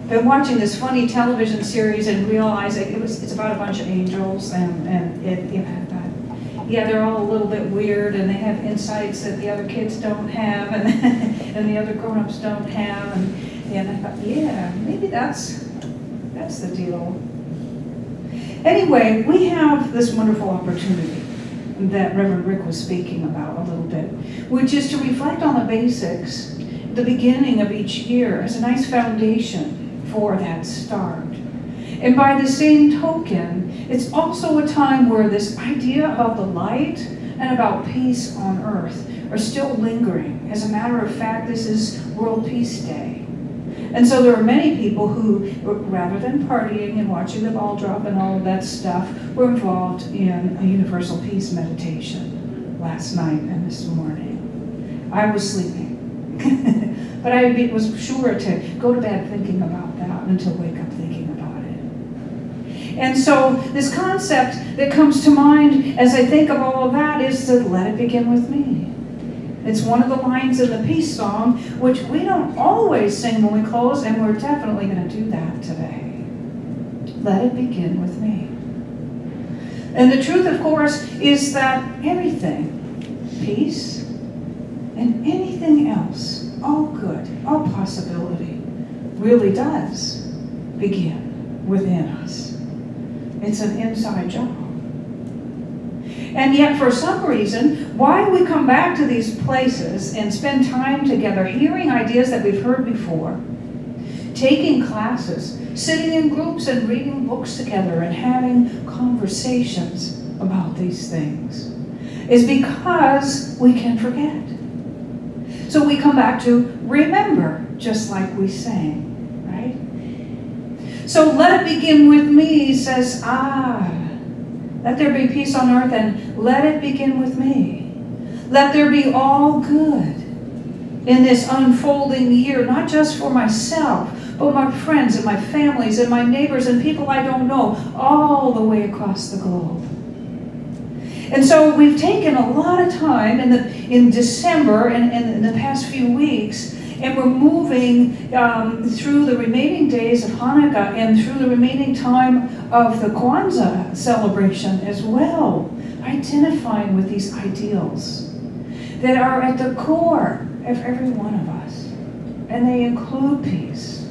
been watching this funny television series and realizing it's about a bunch of angels, and they're all a little bit weird, and they have insights that the other kids don't have, and and the other grown-ups don't have, and I thought, yeah, maybe that's the deal. Anyway, we have this wonderful opportunity that Reverend Rick was speaking about a little bit, which is to reflect on the basics, the beginning of each year, as a nice foundation for that start. And by the same token, it's also a time where this idea about the light and about peace on earth are still lingering. As a matter of fact, this is World Peace Day. And so there are many people who, rather than partying and watching the ball drop and all of that stuff, were involved in a universal peace meditation last night and this morning. I was sleeping. But I was sure to go to bed thinking about that and to wake up thinking about it. And so this concept that comes to mind as I think of all of that is to let it begin with me. It's one of the lines in the peace song, which we don't always sing when we close, and we're definitely going to do that today. Let it begin with me. And the truth, of course, is that everything, peace and anything else, all good, all possibility, really does begin within us. It's an inside job. And yet, for some reason, why we come back to these places and spend time together hearing ideas that we've heard before, taking classes, sitting in groups and reading books together and having conversations about these things, is because we can forget. So we come back to remember, just like we sang, right? So let it begin with me says, let there be peace on earth, and let it begin with me. Let there be all good in this unfolding year, not just for myself, but my friends and my families and my neighbors and people I don't know, all the way across the globe. And so we've taken a lot of time in December and in the past few weeks, and we're moving through the remaining days of Hanukkah and through the remaining time of the Kwanzaa celebration as well, identifying with these ideals that are at the core of every one of us. And they include peace.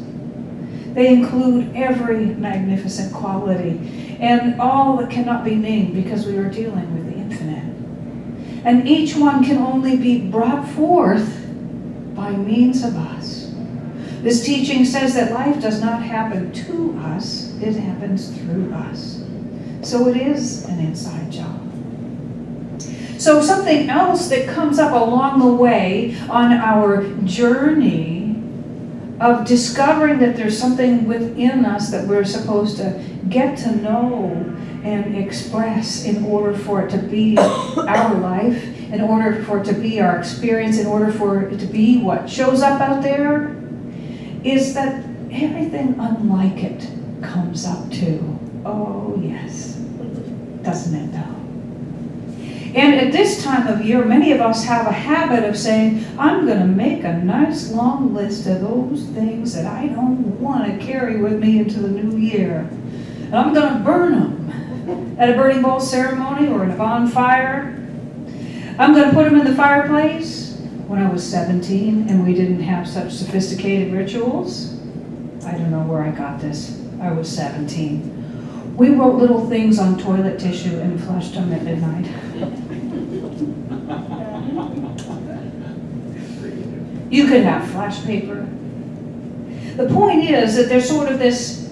They include every magnificent quality and all that cannot be named because we are dealing with the infinite. And each one can only be brought forth by means of us. This teaching says that life does not happen to us, it happens through us. So it is an inside job. So something else that comes up along the way on our journey of discovering that there's something within us that we're supposed to get to know and express in order for it to be our life, in order for it to be our experience, in order for it to be what shows up out there, is that everything unlike it comes up too. Oh yes, doesn't it though? And at this time of year, many of us have a habit of saying, I'm going to make a nice long list of those things that I don't want to carry with me into the new year. And I'm going to burn them at a burning bowl ceremony or in a bonfire. I'm going to put them in the fireplace. When I was 17 and we didn't have such sophisticated rituals, I don't know where I got this. I was 17. We wrote little things on toilet tissue and flushed them at midnight. You could have flash paper. The point is that there's sort of this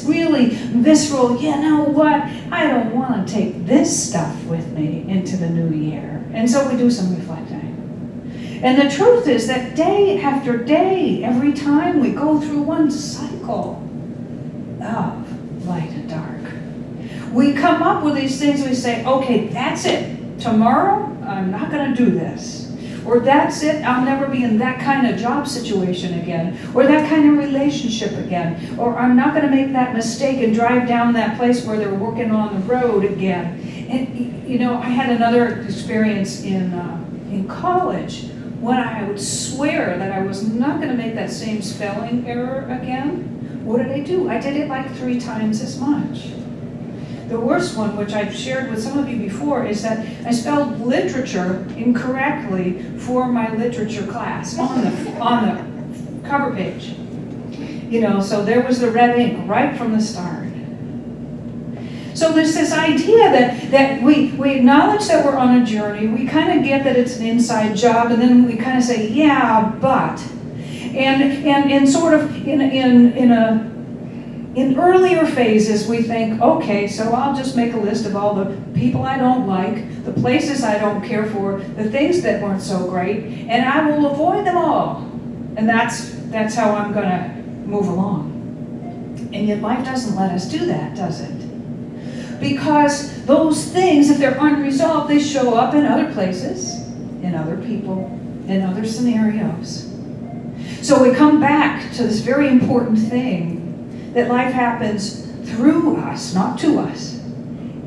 really visceral, you know what, I don't want to take this stuff with me into the new year. And so we do some reflecting. And the truth is that day after day, every time we go through one cycle of light and dark, we come up with these things. We say, okay, that's it. Tomorrow, I'm not going to do this. Or that's it, I'll never be in that kind of job situation again. Or that kind of relationship again. Or I'm not going to make that mistake and drive down that place where they're working on the road again. And, you know, I had another experience in college when I would swear that I was not going to make that same spelling error again. what did I do? I did it like 3 times as much. The worst one, which I've shared with some of you before, is that I spelled literature incorrectly for my literature class on the cover page. So there was the red ink right from the start. So there's this idea that we acknowledge that we're on a journey. We kind of get that it's an inside job, and then we kind of say, yeah, but. And sort of in earlier phases, we think, okay, so I'll just make a list of all the people I don't like, the places I don't care for, the things that weren't so great, and I will avoid them all. And that's how I'm going to move along. And yet life doesn't let us do that, does it? Because those things, if they're unresolved, they show up in other places, in other people, in other scenarios. So we come back to this very important thing, that life happens through us, not to us.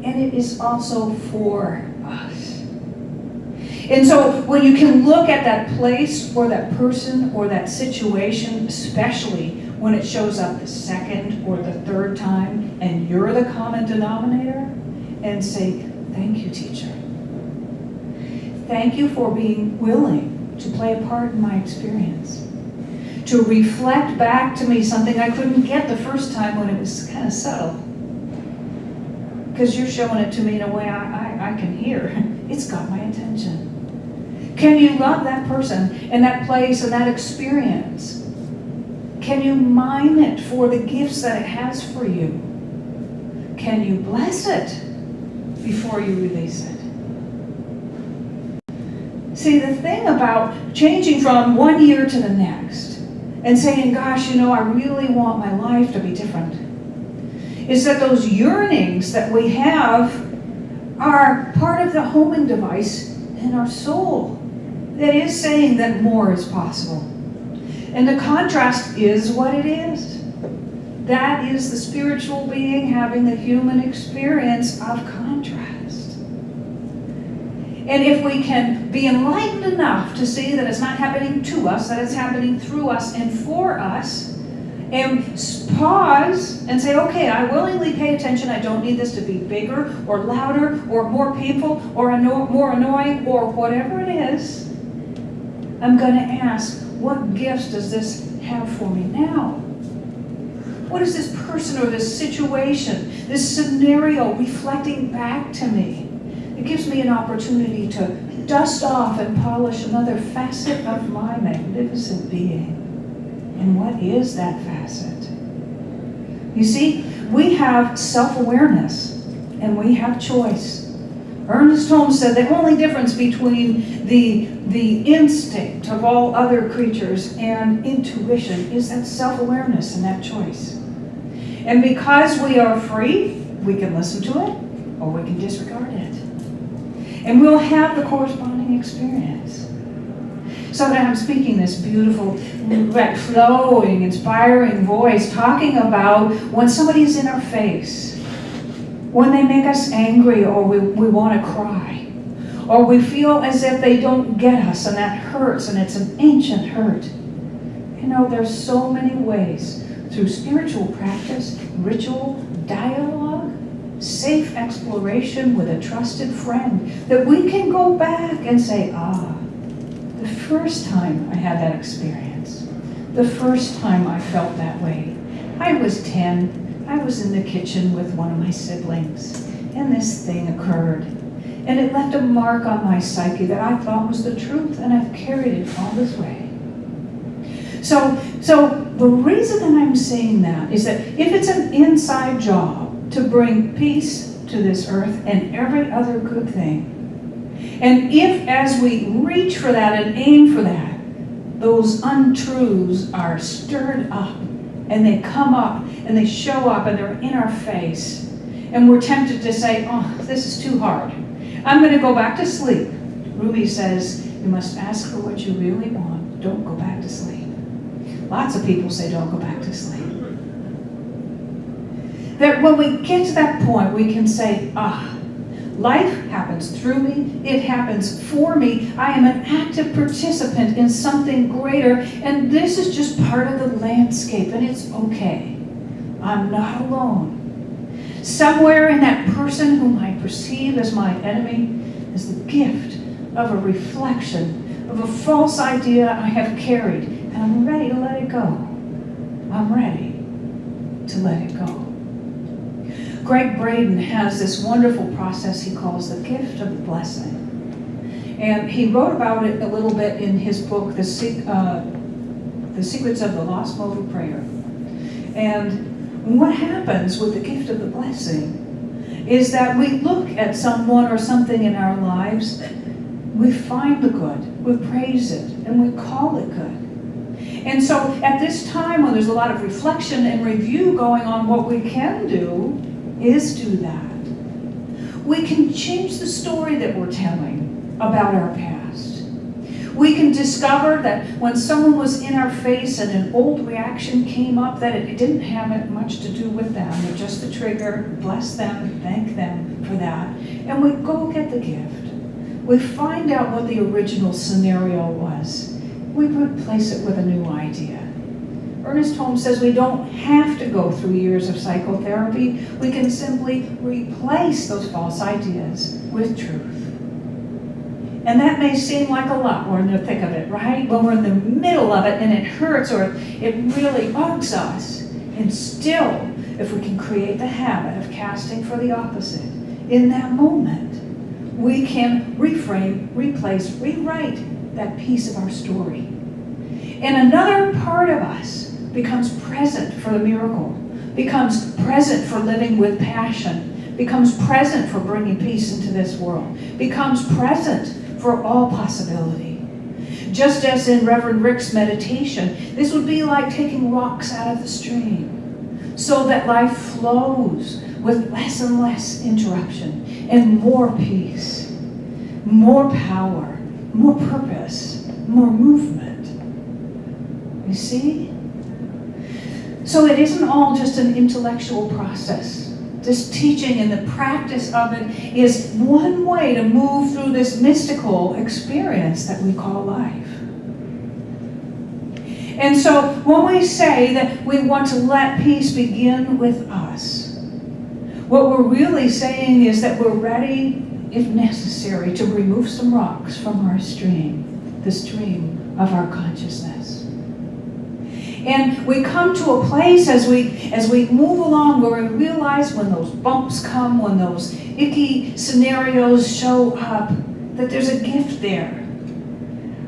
And it is also for us. And so when you can look at that place or that person or that situation, especially when it shows up the second or the third time and you're the common denominator, and say, thank you, teacher. Thank you for being willing to play a part in my experience. To reflect back to me something I couldn't get the first time when it was kind of subtle. Because you're showing it to me in a way I can hear. It's got my attention. Can you love that person and that place and that experience? Can you mine it for the gifts that it has for you? Can you bless it before you release it? See, the thing about changing from one year to the next and saying, gosh, I really want my life to be different, is that those yearnings that we have are part of the homing device in our soul that is saying that more is possible. And the contrast is what it is. That is the spiritual being having the human experience of contrast. And if we can be enlightened enough to see that it's not happening to us, that it's happening through us and for us, and pause and say, okay, I willingly pay attention. I don't need this to be bigger or louder or more painful or more annoying or whatever it is. I'm going to ask, what gifts does this have for me now? What is this person or this situation, this scenario reflecting back to me? It gives me an opportunity to dust off and polish another facet of my magnificent being. And what is that facet? You see, we have self-awareness and we have choice. Ernest Holmes said the only difference between the instinct of all other creatures and intuition is that self-awareness and that choice. And because we are free, we can listen to it or we can disregard it. And we'll have the corresponding experience. So that I'm speaking this beautiful, flowing, inspiring voice, talking about when somebody's in our face, when they make us angry or we want to cry, or we feel as if they don't get us and that hurts and it's an ancient hurt. There's so many ways through spiritual practice, ritual, dialogue, safe exploration with a trusted friend, that we can go back and say, the first time I had that experience, the first time I felt that way, I was 10, I was in the kitchen with one of my siblings, and this thing occurred. And it left a mark on my psyche that I thought was the truth, and I've carried it all this way. So the reason that I'm saying that is that if it's an inside job to bring peace to this earth and every other good thing, and if as we reach for that and aim for that, those untruths are stirred up and they come up and they show up and they're in our face, and we're tempted to say, this is too hard, I'm going to go back to sleep. Rumi says, you must ask for what you really want. Don't go back to sleep. Lots of people say don't go back to sleep. That when we get to that point, we can say, life happens through me, it happens for me, I am an active participant in something greater, and this is just part of the landscape, and it's okay. I'm not alone. Somewhere in that person whom I perceive as my enemy is the gift of a reflection of a false idea I have carried, and I'm ready to let it go. I'm ready to let it go. Greg Braden has this wonderful process he calls the gift of the blessing. And he wrote about it a little bit in his book, The Secrets of the Lost Mode of Prayer. And what happens with the gift of the blessing is that we look at someone or something in our lives, we find the good, we praise it, and we call it good. And so at this time when there's a lot of reflection and review going on, what we can do is do that. We can change the story that we're telling about our past. We can discover that when someone was in our face and an old reaction came up, that it didn't have much to do with them, but just the trigger, bless them, thank them for that. And we go get the gift. We find out what the original scenario was. We replace it with a new idea. Ernest Holmes says we don't have to go through years of psychotherapy. We can simply replace those false ideas with truth. And that may seem like a lot. We're in the thick of it, right? When we're in the middle of it and it hurts or it really bugs us. And still, if we can create the habit of casting for the opposite, in that moment, we can reframe, replace, rewrite that piece of our story. And another part of us becomes present for the miracle, becomes present for living with passion, becomes present for bringing peace into this world, becomes present for all possibility. Just as in Reverend Rick's meditation, this would be like taking rocks out of the stream so that life flows with less and less interruption and more peace, more power, more purpose, more movement. You see? So it isn't all just an intellectual process. This teaching and the practice of it is one way to move through this mystical experience that we call life. And so when we say that we want to let peace begin with us, what we're really saying is that we're ready, if necessary, to remove some rocks from our stream, the stream of our consciousness. And we come to a place as we move along where we realize when those bumps come, when those icky scenarios show up, that there's a gift there.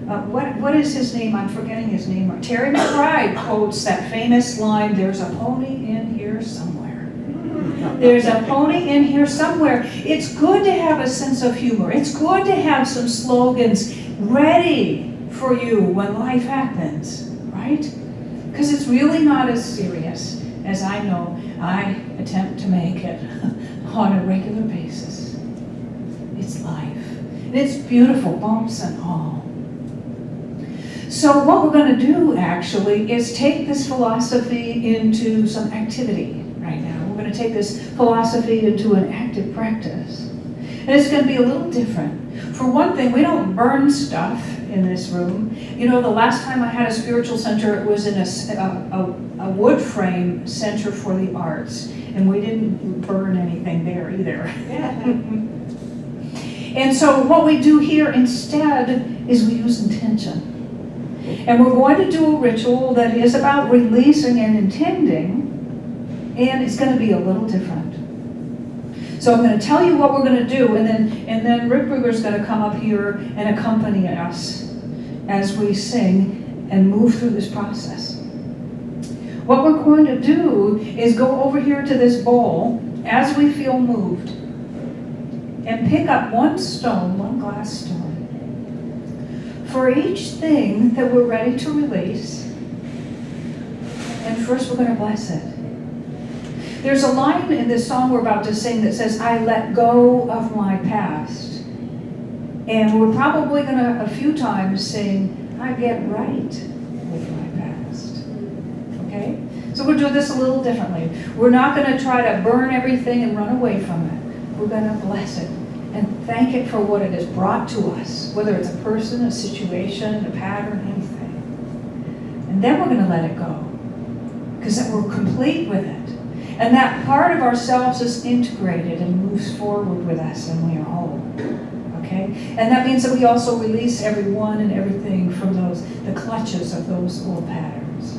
What is his name? I'm forgetting his name. Terry McBride quotes that famous line, "There's a pony in here somewhere." There's a pony in here somewhere. It's good to have a sense of humor. It's good to have some slogans ready for you when life happens, right? Because it's really not as serious as I know I attempt to make it on a regular basis. It's life. And it's beautiful, bumps and all. So what we're going to do actually is take this philosophy into some activity right now. We're going to take this philosophy into an active practice. And it's going to be a little different. For one thing, we don't burn stuff in this room. You know, the last time I had a spiritual center, it was in a wood frame center for the arts. And we didn't burn anything there either. And so what we do here instead is we use intention. And we're going to do a ritual that is about releasing and intending, and it's going to be a little different. So I'm going to tell you what we're going to do, and then Rick Brugger's going to come up here and accompany us as we sing and move through this process. What we're going to do is go over here to this bowl as we feel moved and pick up one stone, one glass stone, for each thing that we're ready to release. And first we're going to bless it. There's a line in this song we're about to sing that says, "I let go of my past." And we're probably going to a few times sing, "I get right with my past." Okay? So we'll do this a little differently. We're not going to try to burn everything and run away from it. We're going to bless it and thank it for what it has brought to us, whether it's a person, a situation, a pattern, anything. And then we're going to let it go, because then we're complete with it. And that part of ourselves is integrated and moves forward with us, and we are whole. Okay? And that means that we also release everyone and everything from the clutches of those old patterns.